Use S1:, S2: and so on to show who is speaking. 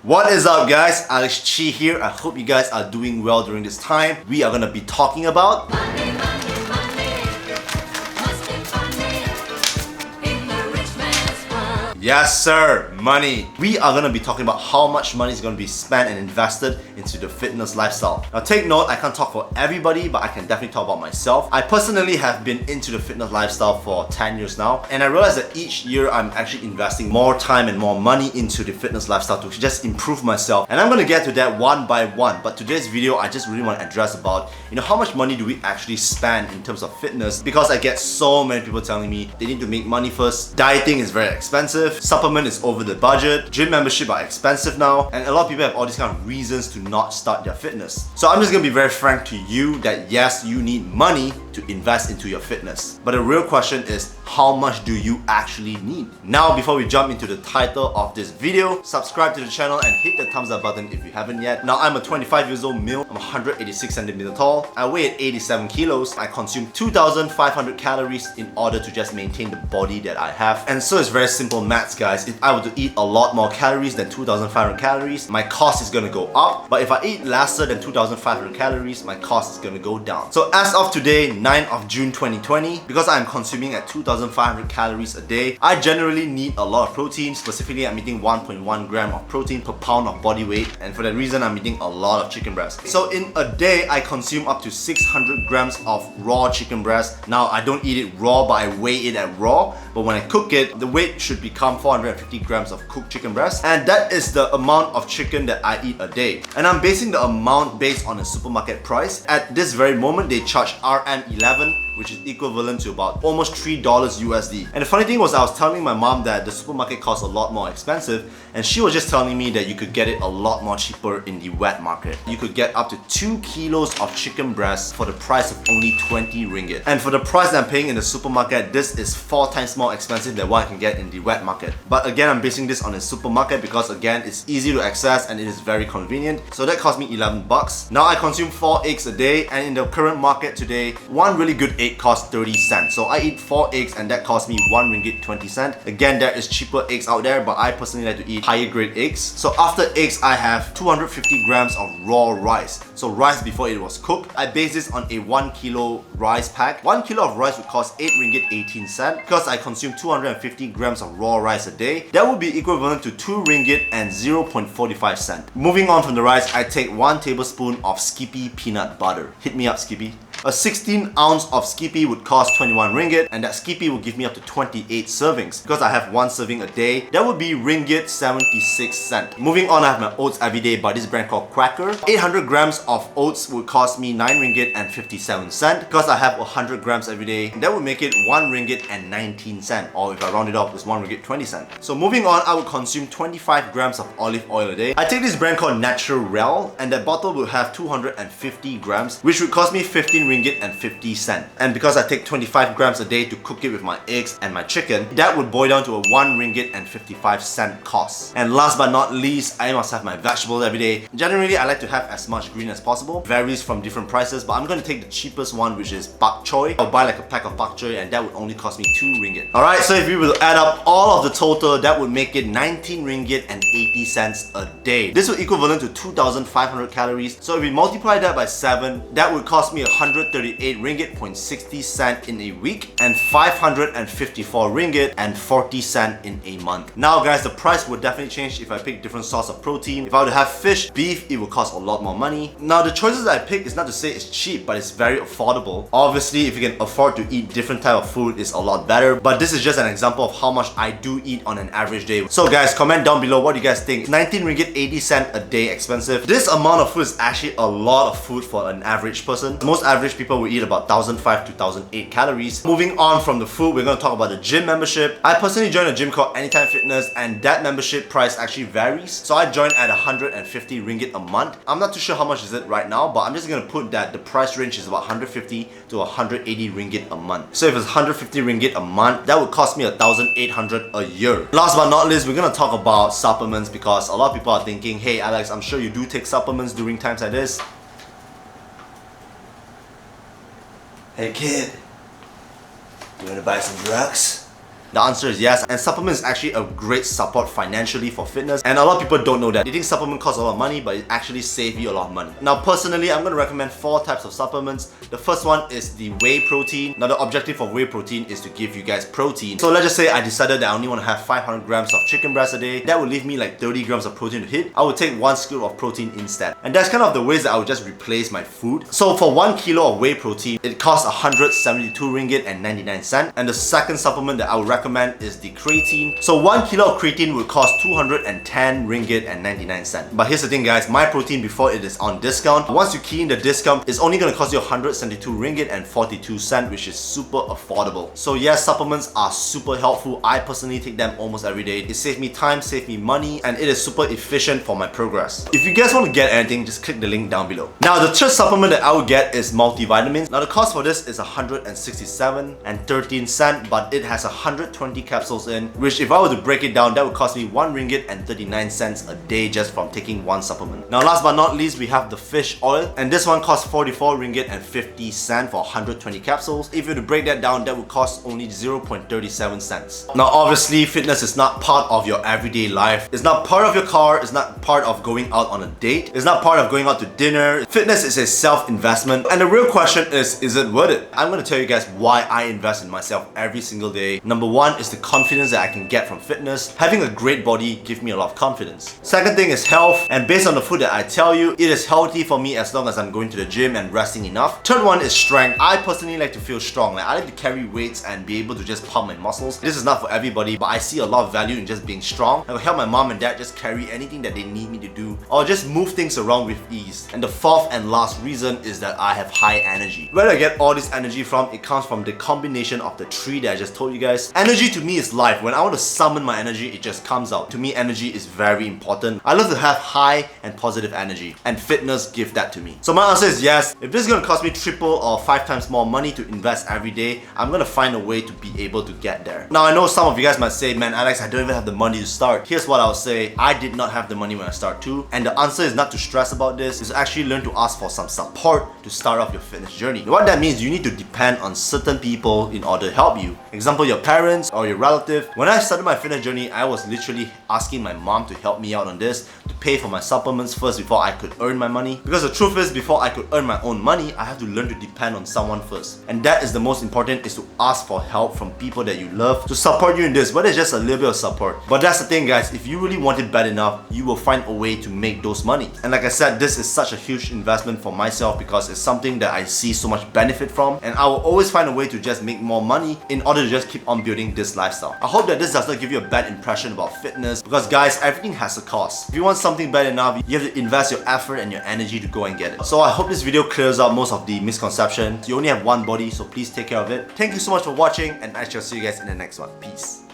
S1: What is up guys, Alex Chee here. I hope you guys are doing well during this time. We are going to be talking about
S2: Money, money, money. Must be funny in the rich man's world.
S1: yes sir, money. We are going to be talking about how much money is going to be spent and invested into the fitness lifestyle. Now take note, I can't talk for everybody, but I can definitely talk about myself. I personally have been into the fitness lifestyle for 10 years now, and I realize that each year I'm actually investing more time and more money into the fitness lifestyle to just improve myself. And I'm going to get to that one by one, but today's video I just really want to address about, how much money do we actually spend in terms of fitness, because I get so many people telling me they need to make money first. Dieting is very expensive, supplement is over the budget, gym membership are expensive now, and a lot of people have all these kind of reasons to not start their fitness. So I'm just gonna be very frank to you that yes, you need money to invest into your fitness. But the real question is, how much do you actually need? Now, before we jump into the title of this video, subscribe to the channel and hit the thumbs up button if you haven't yet. Now, I'm a 25 years old male, I'm 186 centimeters tall, I weigh at 87 kilos, I consume 2,500 calories in order to just maintain the body that I have. And so it's very simple maths guys. If I were to eat a lot more calories than 2,500 calories, my cost is gonna go up. But if I eat lesser than 2,500 calories, my cost is gonna go down. So as of today, 9th of June 2020, because I'm consuming at 2,500 calories a day, I generally need a lot of protein. Specifically, I'm eating 1.1 gram of protein per pound of body weight, and for that reason, I'm eating a lot of chicken breast. So in a day, I consume up to 600 grams of raw chicken breast. Now, I don't eat it raw, but I weigh it at raw. But when I cook it, the weight should become 450 grams of cooked chicken breast, and that is the amount of chicken that I eat a day. And I'm basing the amount based on a supermarket price. At this very moment, they charge RM11, which is equivalent to about almost $3 USD. And the funny thing was, I was telling my mom that the supermarket costs a lot more expensive, and she was just telling me that you could get it a lot more cheaper in the wet market. You could get up to 2 kilos of chicken breast for the price of only 20 ringgit. And for the price that I'm paying in the supermarket, this is 4 times more expensive than what I can get in the wet market. But again, I'm basing this on a supermarket because again, it's easy to access and it is very convenient. So that cost me 11 bucks. Now I consume 4 eggs a day, and in the current market today, one really good egg costs 30 cents. So I eat 4 eggs and that cost me 1 ringgit 20 cent. Again, there is cheaper eggs out there, but I personally like to eat higher grade eggs. So after eggs, I have 250 grams of raw rice. So rice before it was cooked. I base this on a 1 kilo rice pack. 1 kilo of rice would cost 8 ringgit 18 cent. Because I consume 250 grams of raw rice a day, that would be equivalent to 2 ringgit and 0.45 cent. Moving on from the rice, I take 1 tablespoon of Skippy peanut butter. Hit me up, Skippy. A 16 ounce of Skippy would cost 21 ringgit, and that Skippy will give me up to 28 servings. Because I have 1 serving a day, that would be ringgit 76 cent. Moving on, I have my oats every day by this brand called Quaker. 800 grams of oats would cost me 9 ringgit and 57 cent. Because I have 100 grams every day, that would make it 1 ringgit and 19 cent. Or if I round it off, it's 1 ringgit 20 cent. So moving on, I would consume 25 grams of olive oil a day. I take this brand called Naturel, and that bottle would have 250 grams, which would cost me 15 ringgit and 50 cent. And because I take 25 grams a day to cook it with my eggs and my chicken, that would boil down to a 1 ringgit and 55 cent cost. And last but not least, I must have my vegetables every day. Generally, I like to have as much green as possible. Varies from different prices, but I'm going to take the cheapest one, which is bok choy. I'll buy like a pack of bok choy, and that would only cost me 2 ringgit. Alright, so if we were to add up all of the total, that would make it 19 ringgit and 80 cents a day. This would equivalent to 2,500 calories. So if we multiply that by 7, that would cost me 138 ringgit 60 cent in a week, and 554 ringgit and 40 cent in a month. Now guys, the price would definitely change if I pick different source of protein. If I were to have fish, beef, it would cost a lot more money. Now the choices that I pick is not to say it's cheap, but it's very affordable. Obviously, if you can afford to eat different type of food, it's a lot better. But this is just an example of how much I do eat on an average day. So guys, comment down below what do you guys think. 19 ringgit 80 cent a day expensive? This amount of food is actually a lot of food for an average person. Most average people will eat about 1,005 to 1,008 calories. Moving on from the food, we're going to talk about the gym membership. I personally joined a gym called Anytime Fitness, and that membership price actually varies. So I joined at 150 ringgit a month. I'm not too sure how much is it right now, but I'm just going to put that the price range is about 150 to 180 ringgit a month. So if it's 150 ringgit a month, that would cost me 1,800 a year. Last but not least, we're going to talk about supplements, because a lot of people are thinking, hey Alex, I'm sure you do take supplements during times like this. Hey kid, you wanna buy some drugs? The answer is yes, and supplement is actually a great support financially for fitness, and a lot of people don't know that. They think supplement costs a lot of money, but it actually saves you a lot of money. Now personally, I'm going to recommend 4 types of supplements. The first one is the whey protein. Now the objective for whey protein is to give you guys protein. So let's just say I decided that I only want to have 500 grams of chicken breast a day. That would leave me like 30 grams of protein to hit. I would take 1 scoop of protein instead. And that's kind of the ways that I would just replace my food. So for 1 kilo of whey protein, it costs 172 ringgit and 99 cents. And the second supplement that I would recommend is the creatine. So 1 kilo of creatine would cost 210 ringgit and 99 cents. But here's the thing guys, MyProtein before it is on discount. Once you key in the discount, it's only going to cost you 172 ringgit and 42 cents, which is super affordable. So yes, supplements are super helpful. I personally take them almost every day. It saves me time, saves me money, and it is super efficient for my progress. If you guys want to get anything, just click the link down below. Now the third supplement that I would get is multivitamins. Now the cost for this is 167 and 13 cents, but it has 120 capsules in, which if I were to break it down, that would cost me 1 ringgit and 39 cents a day just from taking one supplement. Now last but not least, we have the fish oil, and this one costs 44 ringgit and 50 cents for 120 capsules. If you were to break that down, that would cost only 0.37 cents. Now obviously, fitness is not part of your everyday life. It's not part of your car, it's not part of going out on a date, it's not part of going out to dinner. Fitness is a self-investment, and the real question is it worth it? I'm going to tell you guys why I invest in myself every single day. Number 1 is the confidence that I can get from fitness. Having a great body gives me a lot of confidence. Second thing is health, and based on the food that I tell you, it is healthy for me as long as I'm going to the gym and resting enough. Third one is strength. I personally like to feel strong. Like, I like to carry weights and be able to just pump my muscles. This is not for everybody, but I see a lot of value in just being strong. I will help my mom and dad just carry anything that they need me to do, or just move things around with ease. And the fourth and last reason is that I have high energy. Where do I get all this energy from? It comes from the combination of the 3 that I just told you guys. Energy to me is life. When I want to summon my energy, it just comes out. To me, energy is very important. I love to have high and positive energy, and fitness gives that to me. So my answer is yes. If this is going to cost me triple or 5 times more money to invest every day, I'm going to find a way to be able to get there. Now I know some of you guys might say, man Alex, I don't even have the money to start. Here's what I'll say, I did not have the money when I started too, and the answer is not to stress about this, is actually learn to ask for some support to start off your fitness journey. What that means, you need to depend on certain people in order to help you. Example, your parents or your relative. When I started my fitness journey, I was literally asking my mom to help me out on this, to pay for my supplements first before I could earn my money. Because the truth is, before I could earn my own money, I have to learn to depend on someone first. And that is the most important, is to ask for help from people that you love to support you in this, whether it's just a little bit of support. But that's the thing guys, if you really want it bad enough, you will find a way to make those money. And like I said, this is such a huge investment for myself because it's something that I see so much benefit from, and I will always find a way to just make more money in order to just keep on building this lifestyle. I hope that this does not give you a bad impression about fitness, because guys, everything has a cost. If you want something bad enough, you have to invest your effort and your energy to go and get it. So I hope this video clears up most of the misconceptions. You only have one body, so please take care of it. Thank you so much for watching, and I shall see you guys in the next one. Peace.